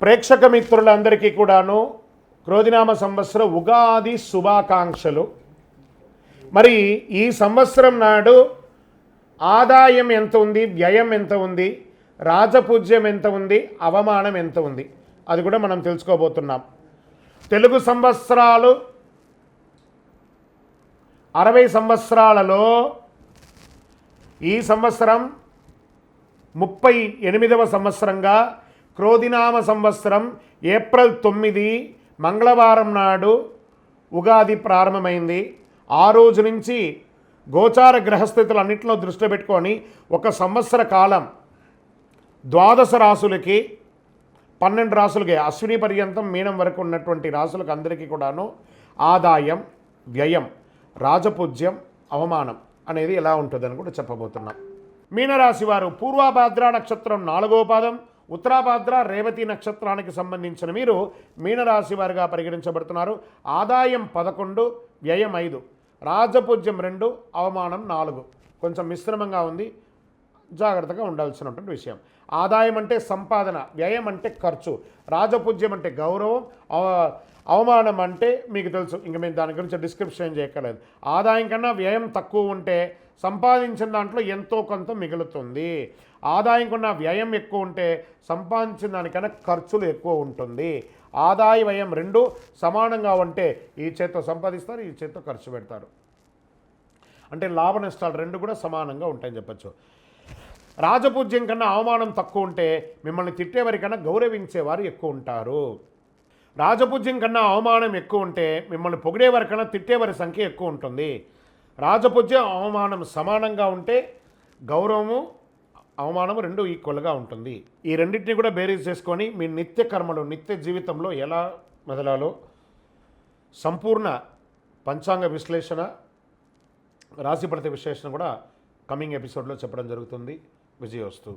ప్రేక్షక మిత్రులందరికీ కూడాను క్రోధినామ సంవత్సర ఉగాది శుభాకాంక్షలు. మరి ఈ సంవత్సరం నాడు ఆదాయం ఎంత ఉంది, వ్యయం ఎంత ఉంది, రాజపూజ్యం ఎంత ఉంది, అవమానం ఎంత ఉంది, అది కూడా మనం తెలుసుకోబోతున్నాం. తెలుగు సంవత్సరాలు 60 సంవత్సరాలలో ఈ సంవత్సరం 38వ సంవత్సరంగా క్రోధినామ సంవత్సరం ఏప్రిల్ 9 మంగళవారం నాడు ఉగాది ప్రారంభమైంది. ఆ రోజు నుంచి గోచార గ్రహస్థితులు అన్నింటిలో దృష్టి పెట్టుకొని ఒక సంవత్సర కాలం 12 రాసులకి 12 రాసులకి అశ్విని పర్యంతం మీనం వరకు ఉన్నటువంటి రాసులకు అందరికీ కూడాను ఆదాయం, వ్యయం, రాజపూజ్యం, అవమానం అనేది ఎలా ఉంటుందని కూడా చెప్పబోతున్నాం. మీనరాశి వారు పూర్వభాద్ర నక్షత్రం 4వ పాదం, ఉత్తరాభాద్ర రేవతి నక్షత్రానికి సంబంధించిన మీరు మీనరాశి వారిగా పరిగణించబడుతున్నారు. ఆదాయం 11, వ్యయం 5, రాజపూజ్యం 2, అవమానం 4. కొంచెం మిశ్రమంగా ఉంది, జాగ్రత్తగా ఉండాల్సినటువంటి విషయం. ఆదాయం అంటే సంపాదన, వ్యయం అంటే ఖర్చు, రాజపూజ్యం అంటే గౌరవం, అవమానం అంటే మీకు తెలుసు, ఇంక మేము దాని గురించి డిస్క్రిప్షన్ చేయక్కర్లేదు. ఆదాయం కన్నా వ్యయం తక్కువ ఉంటే సంపాదించిన దాంట్లో ఎంతో కొంత మిగులుతుంది. ఆదాయం కన్నా వ్యయం ఎక్కువ ఉంటే సంపాదించిన దానికన్నా ఖర్చులు ఎక్కువ ఉంటుంది. ఆదాయ వ్యయం 2 సమానంగా ఉంటే ఈ చేత్తో సంపాదిస్తారు, ఈ చేత్తో ఖర్చు పెడతారు. అంటే లాభ నష్టాలు 2 కూడా సమానంగా ఉంటాయని చెప్పచ్చు. రాజపూజ్యం కన్నా అవమానం తక్కువ ఉంటే మిమ్మల్ని తిట్టేవారి కన్నా గౌరవించేవారు ఎక్కువ ఉంటారు. రాజపూజ్యం కన్నా అవమానం ఎక్కువ ఉంటే మిమ్మల్ని పొగిడేవారి కన్నా తిట్టేవారి సంఖ్య ఎక్కువ ఉంటుంది. రాజపూజ్యం, అవమానం సమానంగా ఉంటే గౌరవము, అవమానం 2 ఈక్వల్గా ఉంటుంది. ఈ రెండింటిని కూడా బేరీజ్ చేసుకొని మీ నిత్య కర్మలు, నిత్య జీవితంలో ఎలా మెదలాలో సంపూర్ణ పంచాంగ విశ్లేషణ, రాశిఫలిత విశ్లేషణ కూడా కమింగ్ ఎపిసోడ్లో చెప్పడం జరుగుతుంది. విజయోస్తు.